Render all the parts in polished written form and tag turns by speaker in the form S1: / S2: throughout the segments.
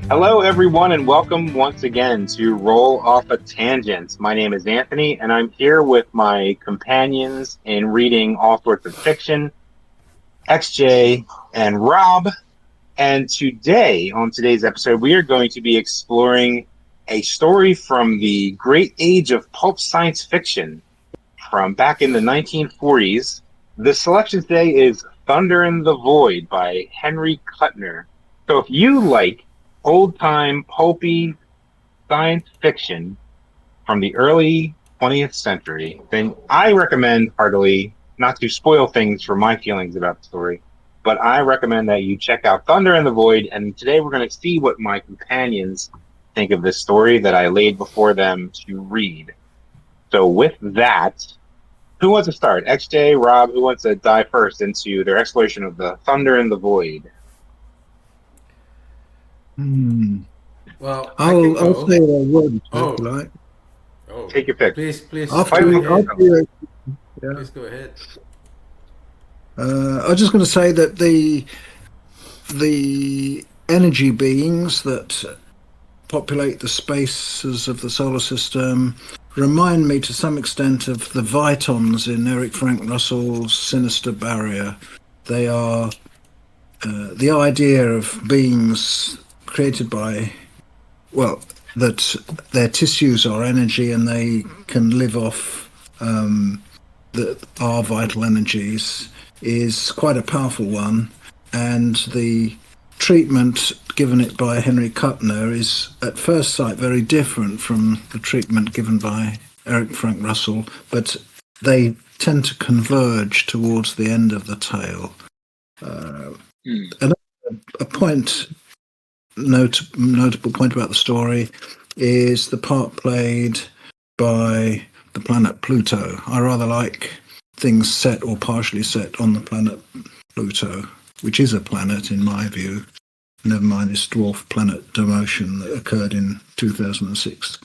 S1: Hello, everyone, and welcome once again to Roll Off a Tangent. My name is Anthony, and I'm here with my companions in reading all sorts of fiction, XJ and Rob. And today, on today's episode, we are going to be exploring a story from the great age of pulp science fiction from back in the 1940s. The selection today is Thunder in the Void by Henry Kuttner. So if you like old time pulpy science fiction from the early 20th century, then I recommend heartily, not to spoil things for my feelings about the story, but I recommend that you check out Thunder in the Void. And today we're going to see what my companions think of this story that I laid before them to read. So, with that, who wants to start? XJ, Rob, who wants to dive first into their exploration of the Thunder in the Void?
S2: Hmm.
S3: Well, I can
S2: I'll
S3: go.
S2: say a word if you
S3: Oh,
S2: like.
S3: oh,
S1: Take your pick.
S3: go
S2: After
S3: ahead.
S2: you, yeah.
S3: Please go ahead.
S2: I was just going to say that the energy beings that populate the spaces of the solar system remind me to some extent of the Vitons in Eric Frank Russell's Sinister Barrier. They are the idea of beings created by, well, that their tissues are energy and they can live off our vital energies is quite a powerful one. And the treatment given it by Henry Kuttner is at first sight very different from the treatment given by Eric Frank Russell, but they tend to converge towards the end of the tale.
S1: Hmm.
S2: A point notable point about the story is the part played by the planet Pluto. I rather like things set or partially set on the planet Pluto, which is a planet in my view. Never mind this dwarf planet demotion that occurred in 2006.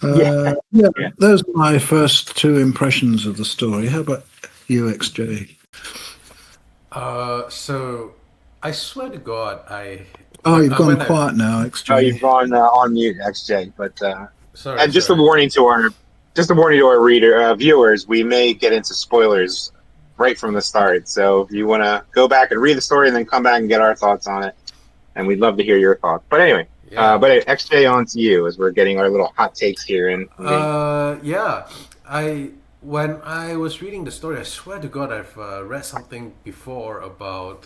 S1: Yeah,
S2: Yeah,
S1: yeah.
S2: those are my first two impressions of the story. How about you, XJ?
S3: So I swear to God,
S2: Oh, you've gone
S3: when I
S2: quiet now,
S1: Oh, you've
S2: XJ.
S1: gone on mute, XJ. But
S3: sorry,
S1: and
S3: sorry.
S1: just a warning to our reader viewers, we may get into spoilers right from the start. So if you want to go back and read the story and then come back and get our thoughts on it, and we'd love to hear your thoughts. But anyway,
S3: Yeah.
S1: but XJ, on to you as we're getting our little hot takes here and getting.
S3: Yeah. I When I was reading the story, I swear to God, I've read something before about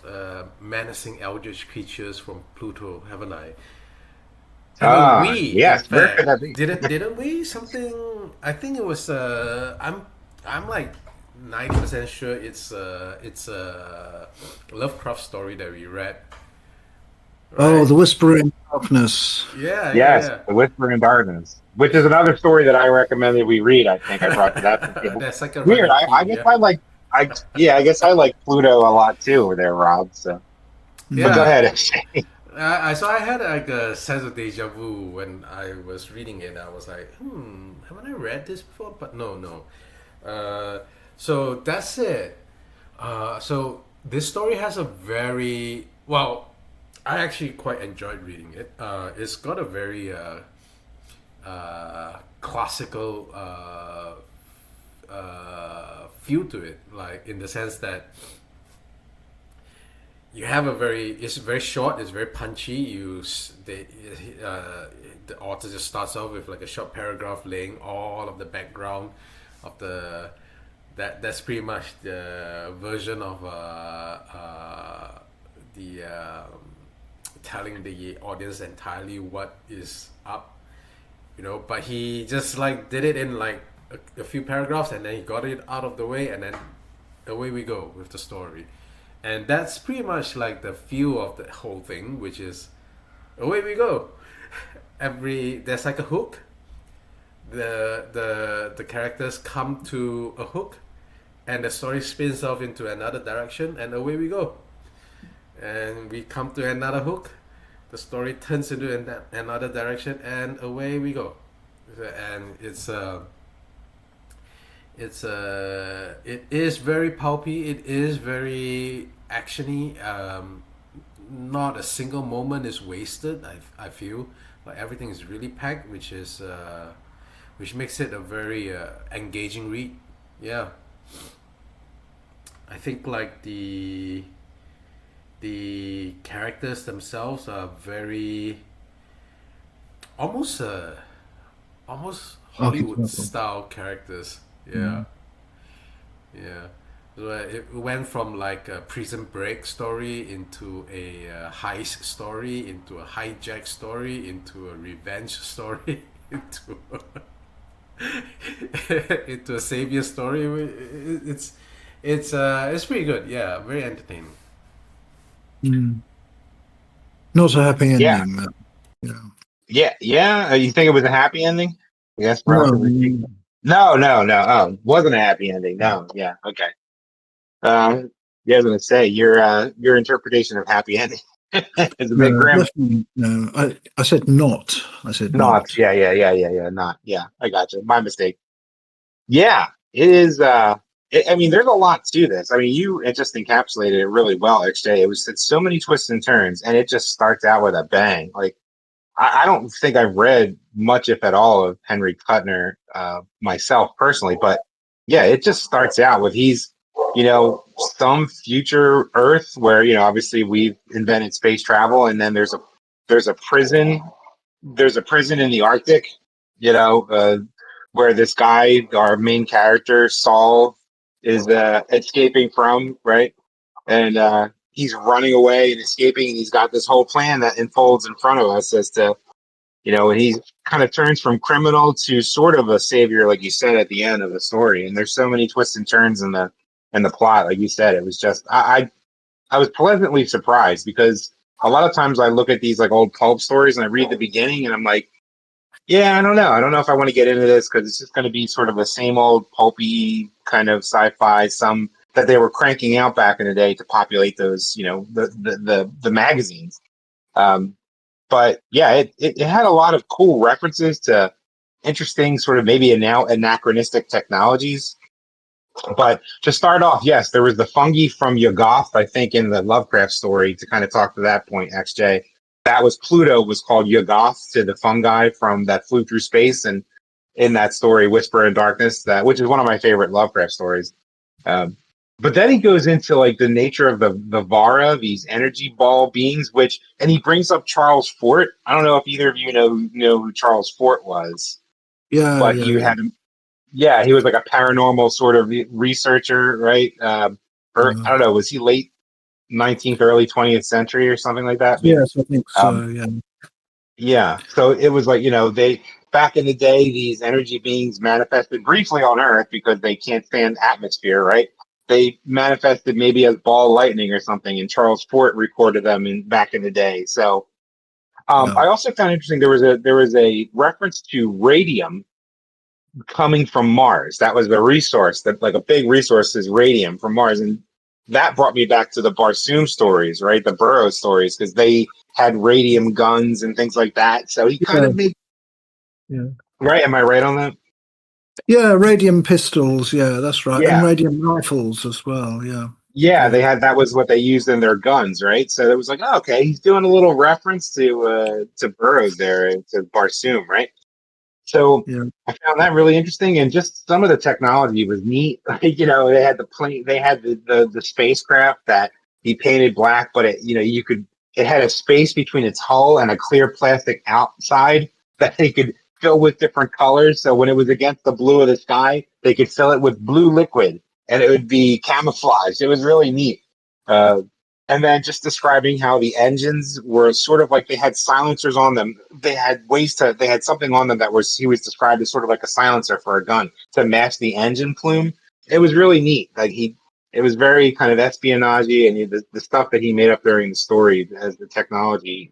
S3: menacing eldritch creatures from Pluto, haven't I? Haven't
S1: Ah,
S3: we? In
S1: yes. Where could
S3: fact,
S1: that be?
S3: didn't we? Something. I think it was. I'm like 90% sure it's a Lovecraft story that we read,
S2: Oh,
S3: right?
S2: the Whispering Darkness.
S3: Yeah,
S1: Yes,
S3: yeah,
S1: The Whispering Gardens, which is another story that I recommended we read. I think I brought to that to the
S3: yeah.
S1: table.
S3: That's like a
S1: Weird.
S3: running
S1: I
S3: theme.
S1: guess
S3: Yeah,
S1: I like I guess I like Pluto a lot too over there, Rob. So, but go
S2: Hmm.
S3: yeah.
S1: ahead, XJ.
S3: So I had like a sense of deja vu when I was reading it. I was like, haven't I read this before? But no, no. So that's it. So this story has a very well. I actually quite enjoyed reading it. It's got a very classical feel to it, like in the sense that you have a very it's very short, it's very punchy. The author just starts off with like a short paragraph laying all of the background of the that's pretty much the version of the telling the audience entirely what is up, but he just like did it in like a few paragraphs, and then he got it out of the way, and then away we go with the story. And that's pretty much like the feel of the whole thing, which is away we go. There's like a hook. The characters come to a hook, and the story spins off into another direction, and away we go. And we come to another hook, the story turns into another direction, and away we go. And it is very pulpy. It is very actiony. not a single moment is wasted. I feel like everything is really packed, which makes it a very engaging read. Yeah, I think like the characters themselves are very almost almost Hollywood
S2: Archetypal.
S3: style characters. Yeah,
S2: Mm.
S3: yeah. So it went from like a prison break story into a heist story, into a hijack story, into a revenge story, into into a savior story. It's pretty good. Yeah, very entertaining.
S2: Mm. Not a happy
S1: Yeah,
S2: ending. Yeah.
S1: yeah. You think it was a happy ending? Yes,
S2: No.
S1: relatively speaking. No. Oh, wasn't a happy ending. No. Yeah. Okay. Yeah, I was gonna say your interpretation of happy ending is a bit
S2: No,
S1: grim.
S2: definitely no. I said not. I said
S1: Not.
S2: not.
S1: Yeah. Not. Yeah. I got you. My mistake. Yeah, it is. I mean, there's a lot to this. I mean, you it just encapsulated it really well, XJ. It's so many twists and turns, and it just starts out with a bang. Like I don't think I've read much, if at all, of Henry Kuttner myself personally, but yeah, it just starts out with he's, some future Earth where obviously we've invented space travel, and then there's a prison, there's a prison in the Arctic, where this guy, our main character Saul, is escaping from, right, and he's running away and escaping, and he's got this whole plan that unfolds in front of us as to and he kind of turns from criminal to sort of a savior, like you said at the end of the story. And there's so many twists and turns in the plot, like you said. It was just I was pleasantly surprised because a lot of times I look at these like old pulp stories and I read the beginning and I'm like, yeah, I don't know. I don't know if I want to get into this because it's just going to be sort of the same old pulpy kind of sci-fi, some that they were cranking out back in the day to populate those, the magazines. Um, but yeah, it had a lot of cool references to interesting sort of maybe now anachronistic technologies. But to start off, yes, there was the fungi from Yuggoth, I think, in the Lovecraft story. To kind of talk to that point, XJ, that was Pluto was called Yuggoth to the fungi from that flew through space, and in that story, Whisper in Darkness, that which is one of my favorite Lovecraft stories. Um, but then he goes into like the nature of the Varra, these energy ball beings, and he brings up Charles Fort. I don't know if either of you know who Charles Fort was,
S2: Yeah,
S1: but
S2: yeah, yeah.
S1: yeah, he was like a paranormal sort of researcher, right? Or
S2: Uh,
S1: I don't know, was he late 19th, early 20th century or something like that? Maybe.
S2: yes, I think
S1: Um,
S2: so. Yeah,
S1: Yeah. So it was like, they back in the day, these energy beings manifested briefly on Earth because they can't stand atmosphere, right? They manifested maybe as ball lightning or something, and Charles Fort recorded them in back in the day. So
S2: yeah,
S1: I also found interesting there was a reference to radium coming from Mars. That was the resource that like a big resource is radium from Mars, and that brought me back to the Barsoom stories, right? The Burroughs stories because they had radium guns and things like that. So he kind
S2: yeah,
S1: of made
S2: yeah.
S1: right. Am I right on that?
S2: Yeah, radium pistols. Yeah, that's right, and
S1: Yeah.
S2: radium rifles as well. Yeah,
S1: Yeah, they
S2: yeah,
S1: had that was what they used in their guns, right? So it was like, oh, okay, he's doing a little reference to Burroughs there and to Barsoom, right? So
S2: yeah,
S1: I found that really interesting, and just some of the technology was neat. Like, they had the plane, they had the spacecraft that he painted black, but it had a space between its hull and a clear plastic outside that they could fill with different colors. So when it was against the blue of the sky, they could fill it with blue liquid, and it would be camouflaged. It was really neat. Uh, and then just describing how the engines were sort of like they had silencers on them. They had something on them that he was described as sort of like a silencer for a gun to match the engine plume. It was really neat. It was very kind of espionage, and the stuff that he made up during the story as the technology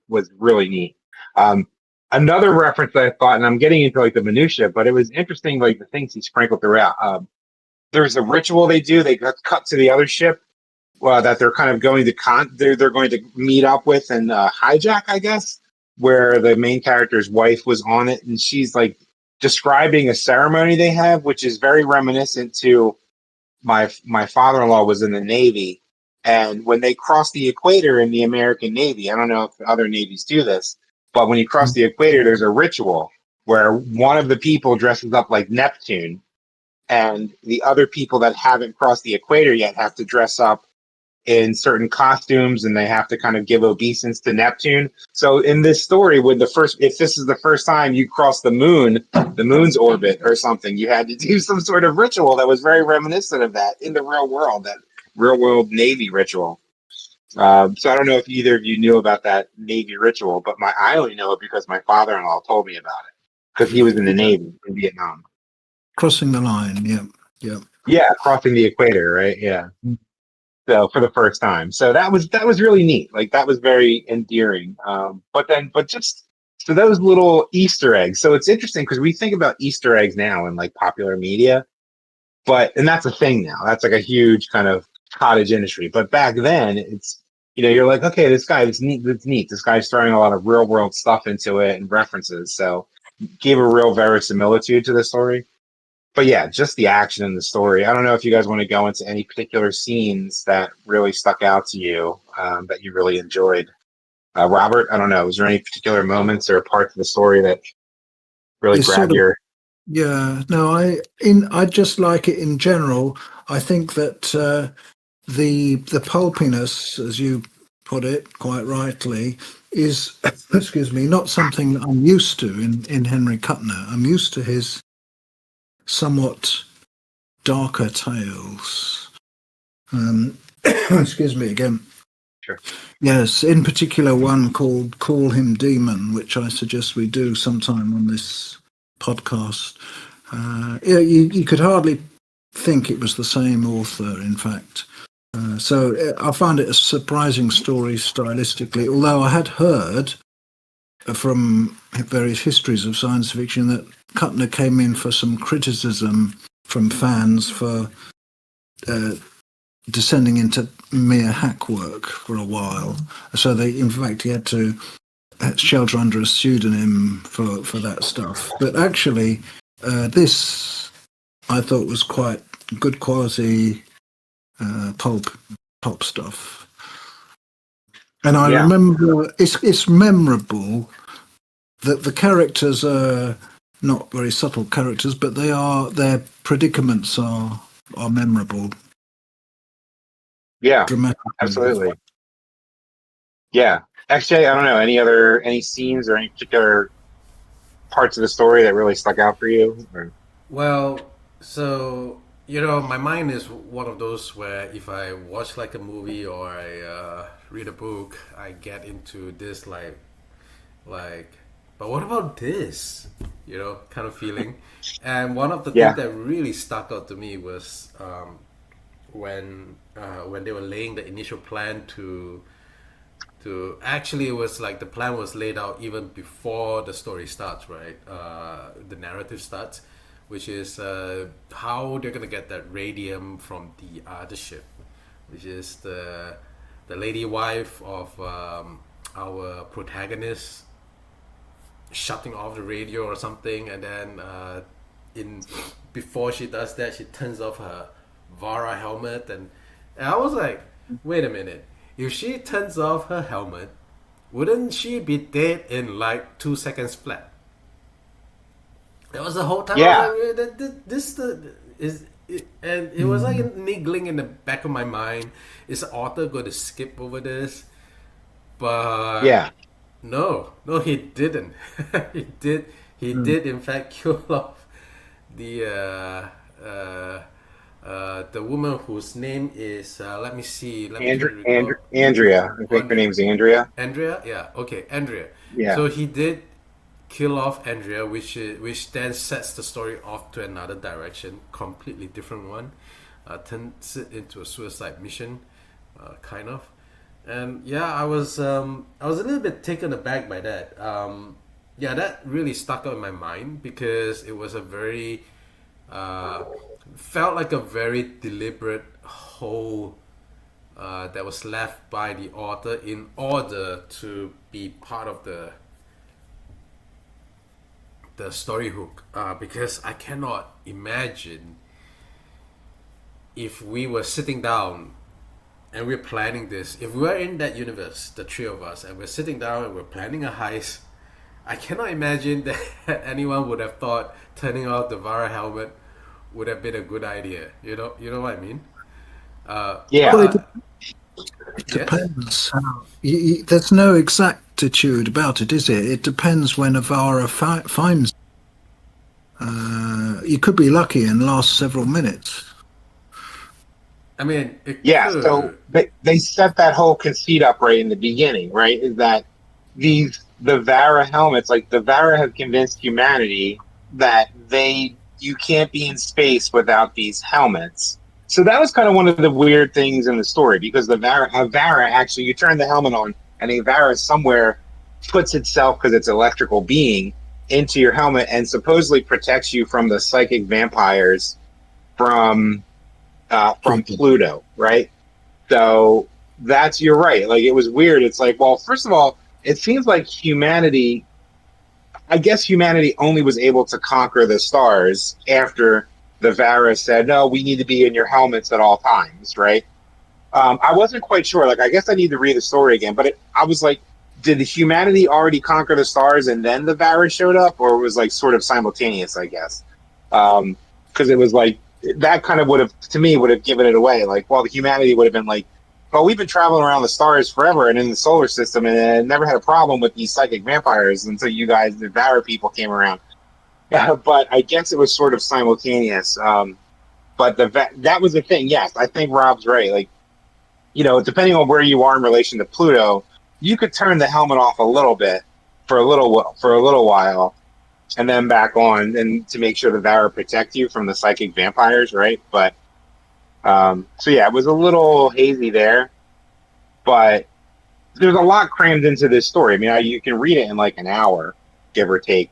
S1: was really neat. Um, Another reference that I thought, and I'm getting into like the minutia, but it was interesting, like the things he sprinkled throughout. There's a ritual they do. They cut to the other ship that they're kind of going to they're going to meet up with and hijack, I guess, where the main character's wife was on it, and she's like describing a ceremony they have, which is very reminiscent to my father-in-law was in the Navy, And when they cross the equator in the American Navy, I don't know if other navies do this, but when you cross the equator, there's a ritual where one of the people dresses up like Neptune, and the other people that haven't crossed the equator yet have to dress up in certain costumes, and they have to kind of give obeisance to Neptune. So in this story, if this is the first time you cross the moon's orbit or something, you had to do some sort of ritual that was very reminiscent of that in the real world, that real world Navy ritual. So I don't know if either of you knew about that Navy ritual, but I only know it because my father-in-law told me about it because he was in the Navy in Vietnam.
S2: Crossing the line, yeah, yeah.
S1: Yeah, crossing the equator, right? Yeah. So for the first time, so that was really neat. Like that was very endearing. But just so those little Easter eggs. So it's interesting because we think about Easter eggs now in like popular media, and that's a thing now. That's like a huge kind of cottage industry. But back then, you're like, okay, this guy, it's neat. It's neat. This guy's throwing a lot of real world stuff into it and references. So gave a real verisimilitude to the story. But yeah, just the action in the story. I don't know if you guys want to go into any particular scenes that really stuck out to you, that you really enjoyed. Robert, I don't know. Was there any particular moments or parts of the story that really
S2: It's sort
S1: grabbed
S2: of,
S1: your?
S2: yeah. No, I just like it in general. I think that the pulpiness, as you put it quite rightly, is excuse me, not something that I'm used to in Henry Kuttner. I'm used to his somewhat darker tales. Excuse me again.
S1: Sure.
S2: Yes, in particular one called Call Him Demon, which I suggest we do sometime on this podcast. Yeah, you could hardly think it was the same author, in fact. So I found it a surprising story stylistically, although I had heard from various histories of science fiction that Kuttner came in for some criticism from fans for uh, descending into mere hack work for a while. So in fact, he had to shelter under a pseudonym for that stuff. But actually, this I thought was quite good quality pulp stuff. And I
S1: Yeah,
S2: remember it's memorable that the characters are not very subtle characters, but their predicaments are memorable,
S1: yeah,
S2: dramatically.
S1: absolutely. Yeah, XJ, I don't know any scenes or any particular parts of the story that really stuck out for you? Or?
S3: Well, so my mind is one of those where if I watch like a movie or I read a book, I get into this like, but what about this? Kind of feeling. And one of the things
S1: Yeah,
S3: that really stuck out to me was when they were laying the initial plan to actually it was like the plan was laid out even before the story starts, right? The narrative starts, which is how they're gonna get that radium from the other ship, which is the lady wife of our protagonist shutting off the radio or something, and then in before she does that, she turns off her Varra helmet, and I was like, wait a minute, if she turns off her helmet, wouldn't she be dead in like 2 seconds flat? That was the whole time. I was
S1: yeah,
S3: like, this is. And it was like niggling in the back of my mind. Is the author going to skip over this? But
S1: yeah,
S3: no, he didn't. He did in fact kill off the the woman whose name is let me see, let me try to recall.
S1: Andrea. I think her name's Andrea.
S3: Andrea, yeah, okay, Andrea.
S1: Yeah,
S3: So he did kill off Andrea, which then sets the story off to another direction, completely different one. Turns it into a suicide mission, kind of. And yeah, I was a little bit taken aback by that. Yeah, that really stuck out in my mind because it was a very uh, felt like a very deliberate whole that was left by the author in order to be part of the story hook. Because I cannot imagine if we were sitting down and we're planning this. If we're in that universe, the three of us, and we're sitting down and we're planning a heist, I cannot imagine that anyone would have thought turning off the Varra helmet would have been a good idea. You know what I mean?
S1: Yeah.
S2: Well, it
S3: But yes,
S2: depends how. There's no exactitude about it, is it? It depends when a Vara finds. You could be lucky and last several minutes.
S3: I mean it
S1: Yeah, so
S3: could.
S1: they set that whole conceit up right in the beginning, right? Is that the Varra helmets, like the Varra have convinced humanity that you can't be in space without these helmets. So that was kind of one of the weird things in the story because a Varra actually, you turn the helmet on and a Varra somewhere puts itself because it's electrical being into your helmet and supposedly protects you from the psychic vampires from Pluto, right? So you're right. Like it was weird. It's like, well, first of all, it seems like humanity. I guess humanity only was able to conquer the stars after the Varra said, "No, we need to be in your helmets at all times," right? I wasn't quite sure. Like, I guess I need to read the story again. But I was like, did humanity already conquer the stars and then the Varra showed up, or it was like sort of simultaneous? I guess because it was like that kind of would have to me would have given it away. Like, well, the humanity would have been like, well, we've been traveling around the stars forever and in the solar system and never had a problem with these psychic vampires until you guys, the Varra people, came around. But I guess it was sort of simultaneous. But that was the thing. Yes, I think Rob's right. Like, depending on where you are in relation to Pluto, you could turn the helmet off a little bit for a little while, and then back on, and to make sure the Varra protect you from the psychic vampires, right? But so yeah, it was a little hazy there, but there's a lot crammed into this story. I mean, you can read it in like an hour, give or take.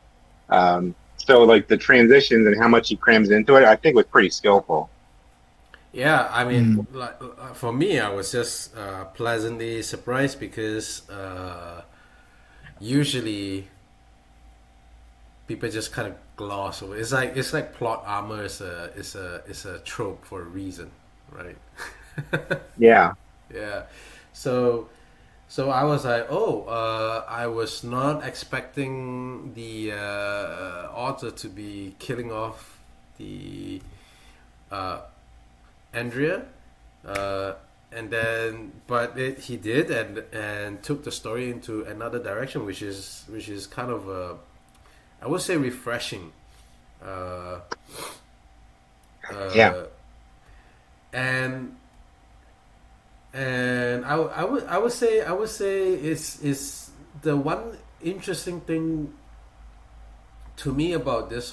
S1: So like the transitions and how much he crams into it, I think was pretty skillful.
S3: Yeah, I mean,
S2: Mm.
S3: like, for me, I was just pleasantly surprised because usually people just kind of gloss over. It's like plot armor is a trope for a reason, right?
S1: Yeah,
S3: Yeah. So so I was like, oh, I was not expecting the author to be killing off the uh, Andrea, uh, and then he did and took the story into another direction, which is kind of I would say refreshing, uh,
S1: yeah,
S3: uh, and I would say it's the one interesting thing to me about this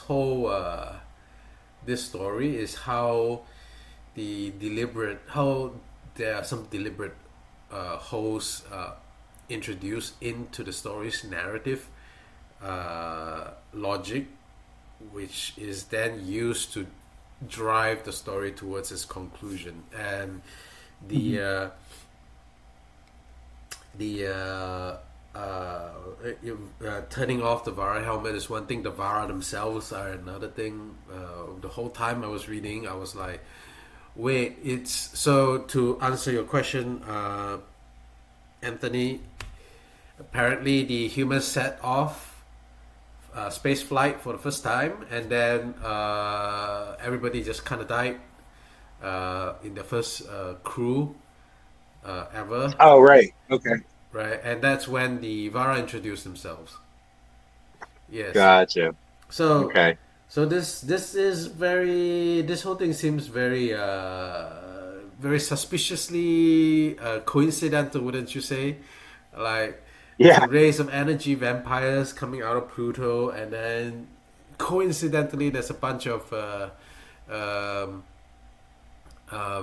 S3: story is how there are some deliberate holes introduced into the story's narrative logic, which is then used to drive the story towards its conclusion. And the
S2: Mhm.
S3: uh, the turning off the Varra helmet is one thing. The Varra themselves are another thing. The whole time I was reading, I was like, "Wait, it's so." To answer your question, Anthony, apparently the humans set off space flight for the first time, and then everybody just kind of died in the first crew ever,
S1: oh right, okay,
S3: right? And that's when the Varra introduced themselves. Yes.
S1: gotcha,
S3: So,
S1: okay,
S3: this whole thing seems very suspiciously coincidental, wouldn't you say? Like there's a
S1: yeah,
S3: race of energy vampires coming out of Pluto, and then coincidentally there's a bunch of um,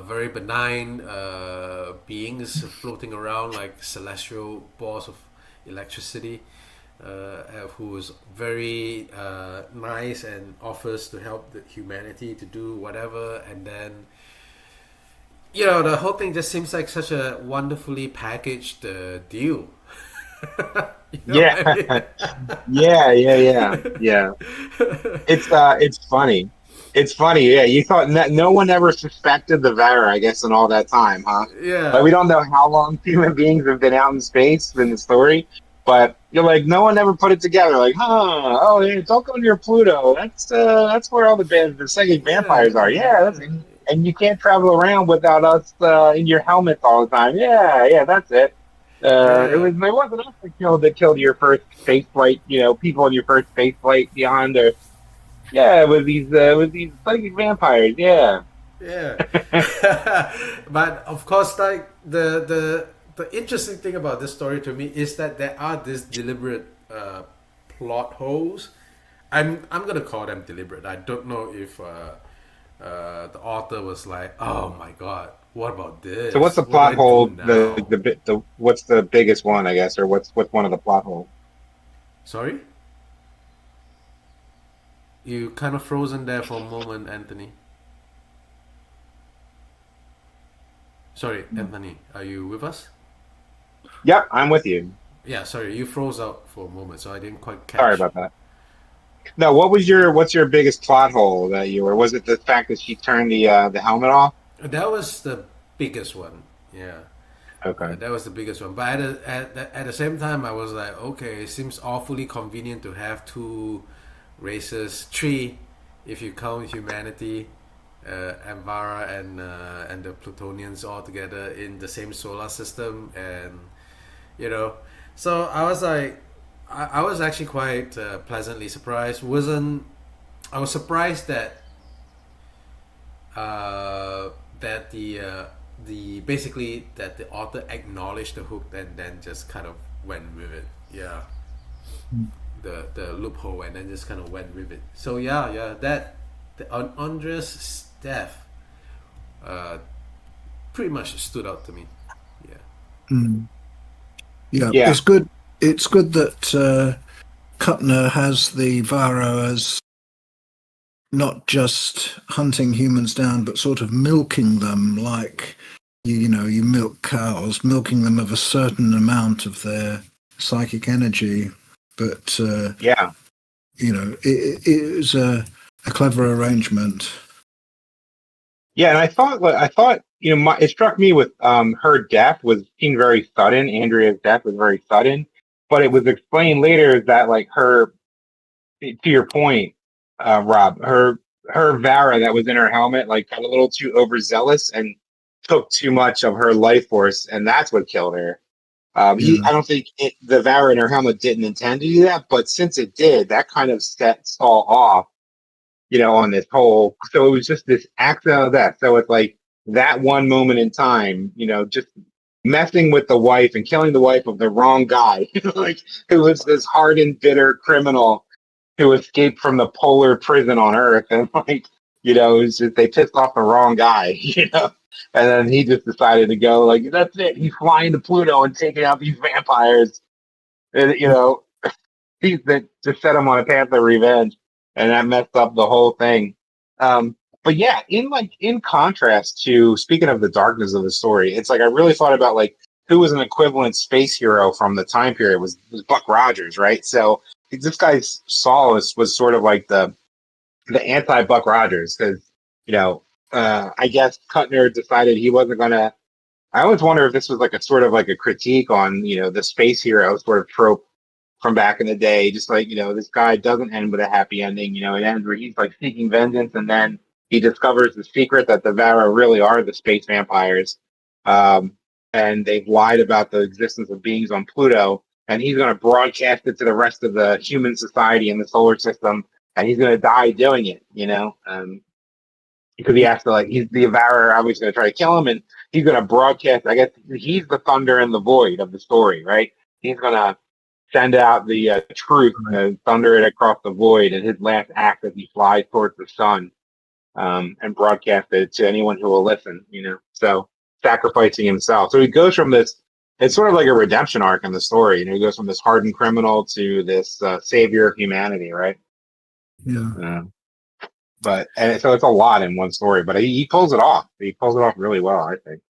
S3: very benign beings floating around like celestial balls of electricity, who is very nice and offers to help the humanity to do whatever. And then, the whole thing just seems like such a wonderfully packaged deal. You know what
S1: yeah,
S3: I
S1: yeah, yeah, yeah, yeah. It's funny. It's funny, yeah. You thought no one ever suspected the Varra, I guess, in all that time, huh? Like
S3: Yeah,
S1: we don't know how long human beings have been out in space in the story, but you're like, no one ever put it together. Like, huh? Oh, yeah, don't go near Pluto. That's where all the psychic
S3: yeah,
S1: vampires are. Yeah,
S3: yeah,
S1: and you can't travel around without us in your helmets all the time. Yeah, yeah, that's it.
S3: yeah,
S1: It wasn't us that killed your first space flight. People in your first space flight beyond. Yeah, with these psychic vampires. Yeah.
S3: yeah. But of course, like the interesting thing about this story to me is that there are these deliberate plot holes. I'm gonna call them deliberate. I don't know if the author was like, "Oh my god, what about
S1: So what's
S3: this?
S1: the
S3: What do I
S1: plot
S3: do
S1: hole?
S3: now?"
S1: The what's the biggest one, I guess, or what's one of the plot holes?
S3: Sorry, you kind of frozen there for a moment, Anthony. Sorry, Anthony, are you with us?
S1: Yep, I'm with you.
S3: Yeah, sorry, you froze out for a moment, so I didn't quite
S1: Sorry
S3: catch.
S1: about that. No, what's your biggest plot hole that you or was it the fact that she turned the helmet off?
S3: That was the biggest one. Yeah,
S1: Okay.
S3: that was the biggest one. But at the same time, I was like, okay, it seems awfully convenient to have two races, three, if you count humanity, and Varra and the Plutonians all together in the same solar system, and you know, so I was like, I was actually quite pleasantly surprised. Wasn't I was surprised that uh, that the basically that the author acknowledged the hook and then just kind of went with it. Yeah, the loophole and then just kind of went with it. So yeah, that Andrea's death uh, pretty much stood out to me. Yeah,
S2: Mm. Yeah,
S1: Yeah.
S2: it's good. It's good that Kuttner has the Varro as not just hunting humans down, but sort of milking them like you milk cows, milking them of a certain amount of their psychic energy. But
S1: Yeah.
S2: it is a clever arrangement.
S1: Yeah, and I thought, it struck me with her death seemed very sudden. Andrea's death was very sudden, but it was explained later that like her, to your point, Rob, her Vara that was in her helmet like got a little too overzealous and took too much of her life force, and that's what killed her.
S2: Yeah.
S1: I don't think the Vara in her helmet didn't intend to do that, but since it did, that kind of set Saul off, on this whole. So it was just this accident of that. So it's like that one moment in time, just messing with the wife and killing the wife of the wrong guy, like who was this hardened, bitter criminal who escaped from the polar prison on Earth, and like, it was just they pissed off the wrong guy, and then he just decided to go like, that's it. He's flying to Pluto and taking out these vampires, and he's that just set him on a path of revenge, and that messed up the whole thing. But yeah, in contrast to speaking of the darkness of the story, it's like I really thought about like who was an equivalent space hero from the time period was Buck Rogers, right? So this guy Saul was sort of like the anti Buck Rogers because I guess Kuttner decided he wasn't gonna. I always wonder if this was like a sort of like a critique on the space hero sort of trope from back in the day. Just like, this guy doesn't end with a happy ending. It ends where he's like seeking vengeance and then he discovers the secret that the Varra really are the space vampires. Um, and they've lied about the existence of beings on Pluto. And he's going to broadcast it to the rest of the human society in the solar system. And he's going to die doing it. Because he has to, like, he's the Varra, obviously going to try to kill him. And he's going to broadcast, I guess he's the thunder in the void of the story, right? He's going to send out the truth
S2: Right.
S1: and thunder it across the void in his last act as he flies towards the sun, and broadcast it to anyone who will listen, So sacrificing himself. So he goes from this, it's sort of like a redemption arc in the story. He goes from this hardened criminal to this savior of humanity, right?
S2: Yeah.
S1: And so it's a lot in one story, but he pulls it off. He pulls it off really well, I think.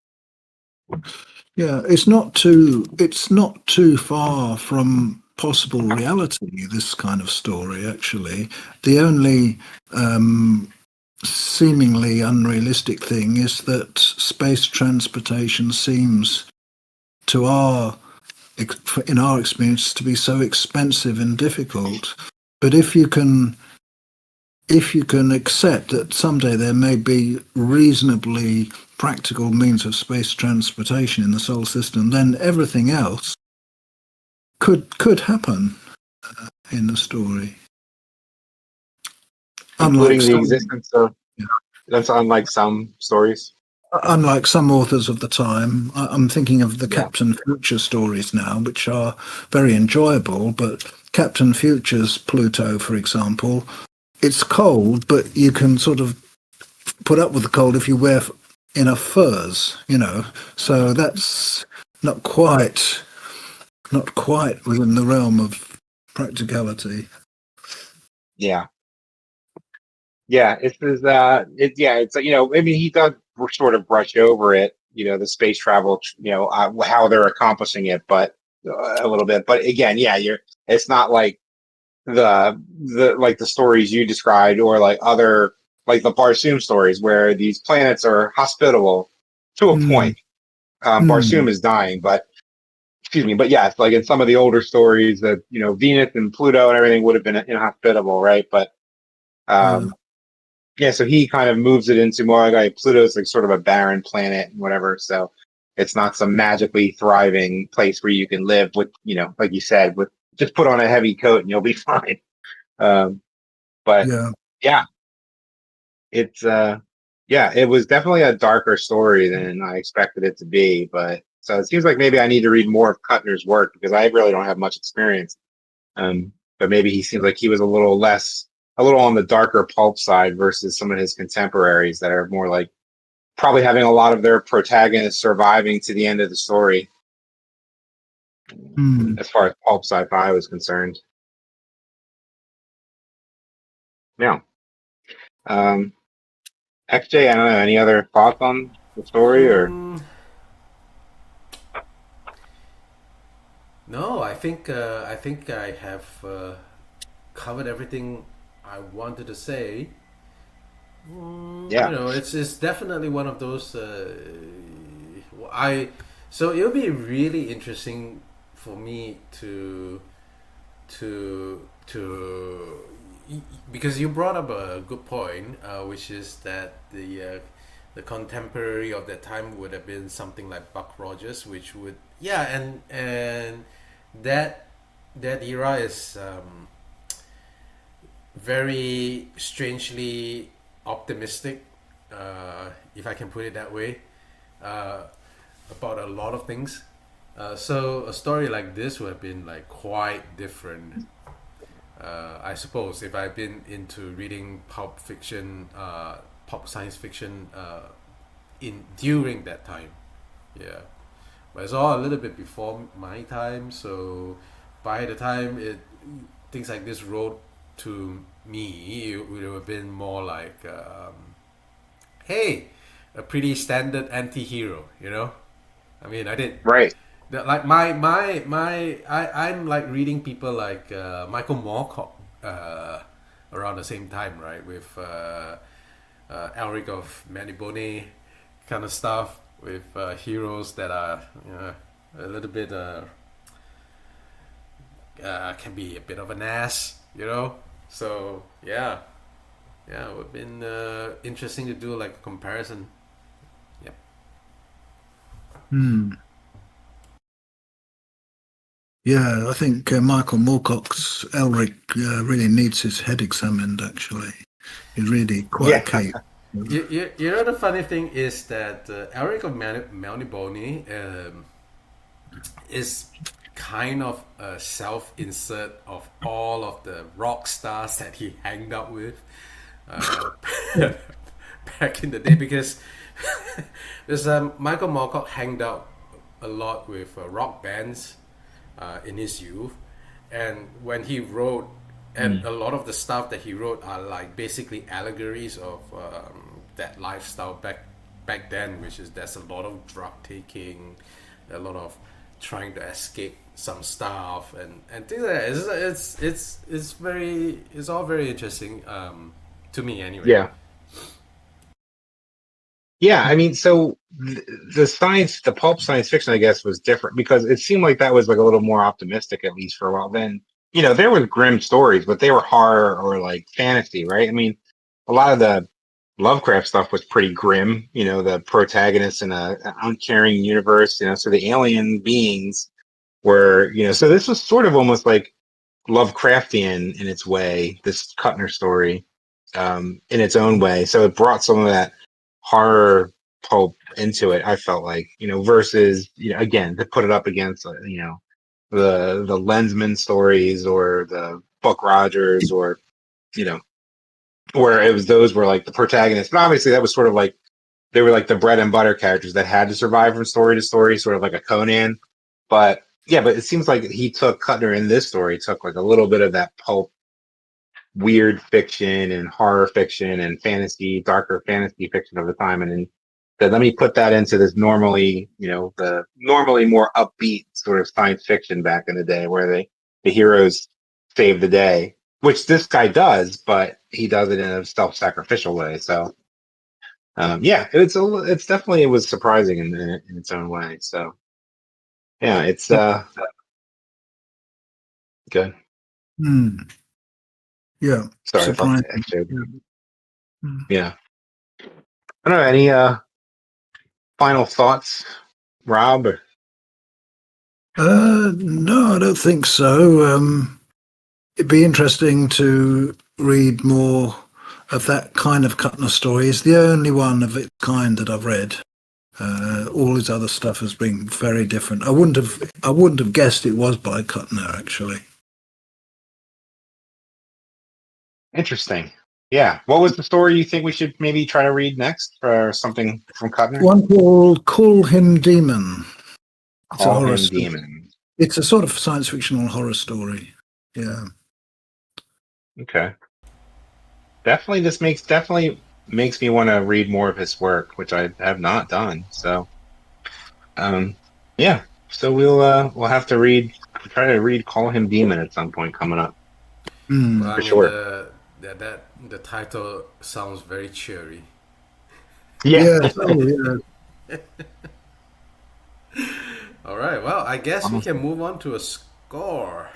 S2: Yeah, it's not too far from possible reality, this kind of story, actually. The only seemingly unrealistic thing is that space transportation seems to in our experience to be so expensive and difficult. But if you can accept that someday there may be reasonably practical means of space transportation in the solar system, then everything else could happen in the story.
S1: Including the existence of, that's unlike some stories.
S2: Unlike some authors of the time, I'm thinking of the
S1: Yeah.
S2: Captain Future stories now, which are very enjoyable. But Captain Future's Pluto, for example, it's cold, but you can sort of put up with the cold if you wear enough furs, you know. So that's not quite within the realm of practicality.
S1: Yeah. Yeah, it's you know, I mean, he does sort of brush over it, you know, the space travel, you know, how they're accomplishing it, but a little bit. But again, yeah, it's not like the stories you described, or like other, like the Barsoom stories where these planets are hospitable to a point. Barsoom is dying, but excuse me, but yes, like in some of the older stories that, you know, Venus and Pluto and everything would have been inhospitable, right? But yeah, so he kind of moves it into more like Pluto's like sort of a barren planet and whatever. So it's not some magically thriving place where you can live with, you know, like you said, with just put on a heavy coat and you'll be fine. But yeah, it's yeah, it was definitely a darker story than I expected it to be. But so it seems like maybe I need to read more of Kuttner's work because I really don't have much experience. But maybe he seems like he was a little on the darker pulp side versus some of his contemporaries that are more like probably having a lot of their protagonists surviving to the end of the story. As far as pulp sci-fi was concerned. Yeah. XJ, I don't know, any other thoughts on the story or?
S3: No, I think I have covered everything I wanted to say.
S1: Yeah.
S3: You know, it's definitely one of those. So it'll be really interesting for me to because you brought up a good point, which is that the contemporary of that time would have been something like Buck Rogers, which would and that era is very strangely optimistic, if I can put it that way, about a lot of things. So a story like this would have been like quite different, I suppose, if I've been into reading pulp fiction, pulp science fiction, in during that time. Yeah, but it's all a little bit before my time. So by the time things like this wrote to me, it would have been more like, hey, a pretty standard anti-hero, you know. I mean, I did
S1: Right.
S3: like I'm like reading people like Michael Moorcock around the same time, right, with Elric of Manibone kind of stuff, with heroes that are, you know, a little bit can be a bit of an ass, you know. So yeah, it would have been interesting to do like a comparison. Yep.
S2: Yeah, I think Michael Moorcock's Elric really needs his head examined, actually. He's really quite a cape.
S3: You know, the funny thing is that Elric of Melnibone is kind of a self-insert of all of the rock stars that he hanged out with back in the day, because Michael Moorcock hanged out a lot with rock bands in his youth, and when he wrote, and a lot of the stuff that he wrote are like basically allegories of that lifestyle back then, which is there's a lot of drug taking, a lot of trying to escape some stuff, and things like that. It's all very interesting, to me anyway.
S1: Yeah. Yeah, I mean, so the pulp science fiction, I guess, was different because it seemed like that was like a little more optimistic, at least for a while. Then, there were grim stories, but they were horror or like fantasy, right? I mean, a lot of the Lovecraft stuff was pretty grim. The protagonist in an uncaring universe. So the alien beings were, so this was sort of almost like Lovecraftian in its way. This Kuttner story, in its own way. So it brought some of that horror pulp into it. I felt like, versus, again, to put it up against, the Lensman stories or the Buck Rogers or, you know, where it was those were like the protagonists. But obviously, that was sort of like they were like the bread and butter characters that had to survive from story to story, sort of like a Conan. But yeah, but it seems like he took Kuttner in this story, took like a little bit of that pulp weird fiction and horror fiction and fantasy, darker fantasy fiction of the time, and then said, let me put that into this normally, the normally more upbeat sort of science fiction back in the day, where the heroes save the day, which this guy does, but he does it in a self-sacrificial way. So, yeah, it's definitely it was surprising in its own way. So, yeah, it's good.
S2: Hmm. Yeah,
S1: Sorry, I thought
S2: surprising.
S1: actually,
S2: Hmm.
S1: yeah. I don't know any final thoughts, Rob? Or,
S2: No, I don't think so. It'd be interesting to read more of that kind of Kuttner story. It's the only one of its kind that I've read. All his other stuff has been very different. I wouldn't have guessed it was by Kuttner, actually.
S1: Interesting. Yeah. What was the story you think we should maybe try to read next for something from Kuttner?
S2: One called Call Him Demon. It's a
S1: Call
S2: horror
S1: him
S2: story.
S1: demon.
S2: It's a sort of science fictional horror story. Yeah.
S1: Okay. Definitely makes me want to read more of his work, which I have not done. So, um, yeah. So we'll have to try to read Call Him Demon at some point coming up
S3: Well,
S2: Mm.
S3: I
S1: for
S3: mean
S1: sure.
S3: the title sounds very cheery.
S1: Yeah.
S2: Yes. Oh, yeah.
S3: All right. Well, I guess we can move on to a score.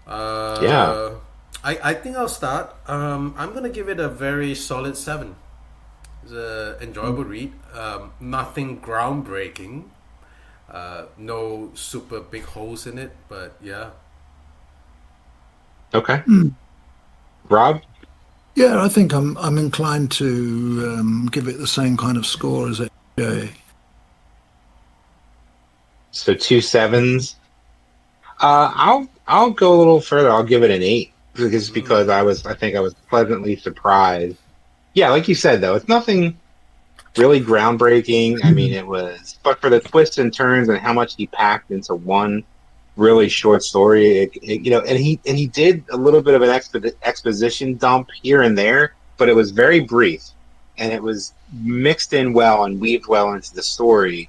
S1: Yeah.
S3: Uh, I think I'll start. I'm gonna give it a very solid 7. It's an enjoyable read. Nothing groundbreaking. No super big holes in it, but yeah.
S1: Okay.
S2: Mm.
S1: Rob.
S2: Yeah, I think I'm inclined to give it the same kind of score as AJ.
S1: So 2 sevens. I'll go a little further. I'll give it an 8 because I think I was pleasantly surprised. Yeah, like you said though, it's nothing really groundbreaking. I mean, but for the twists and turns and how much he packed into one really short story, and he did a little bit of an exposition dump here and there, but it was very brief, and it was mixed in well and weaved well into the story.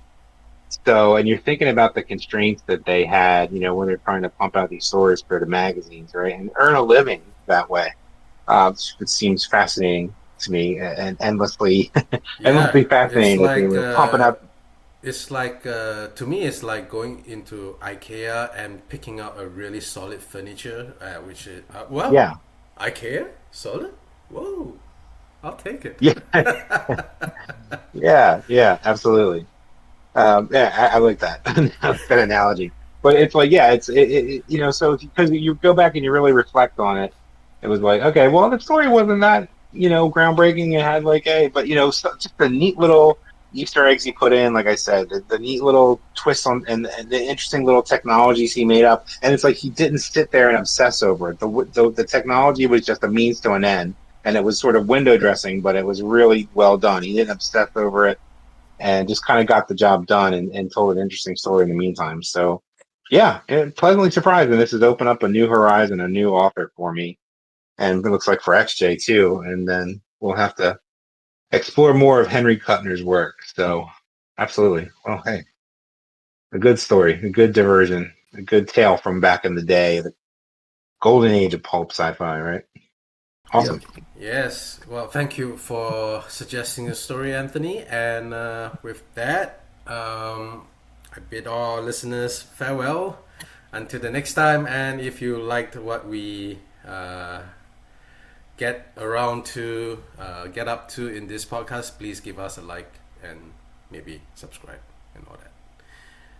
S1: So, and you're thinking about the constraints that they had, when they're trying to pump out these stories for the magazines, right, and earn a living that way. It seems fascinating to me and endlessly,
S3: Yeah,
S1: endlessly fascinating that they were pumping out.
S3: it's like to me it's like going into IKEA and picking out a really solid furniture, which is
S1: Yeah,
S3: IKEA solid. Whoa, I'll take it.
S1: yeah, yeah, absolutely. Yeah, I like that that analogy. But it's like, yeah, so because you go back and you really reflect on it, it was like, okay, well, the story wasn't that groundbreaking. It had like just the neat little Easter eggs he put in, like I said, the neat little twists on and the interesting little technologies he made up, and it's like he didn't sit there and obsess over it. The technology was just a means to an end, and it was sort of window dressing, but it was really well done. He didn't obsess over it and just kind of got the job done and told an interesting story in the meantime. So, yeah, pleasantly surprised. And this has opened up a new horizon, a new author for me. And it looks like for XJ too. And then we'll have to explore more of Henry Kuttner's work. So, absolutely. Well, hey, a good story, a good diversion, a good tale from back in the day, the golden age of pulp sci fi, right? Awesome.
S3: Yes. Well, thank you for suggesting a story, Anthony. And with that, I bid our listeners farewell until the next time. And if you liked what we get up to in this podcast, please give us a like and maybe subscribe and all that.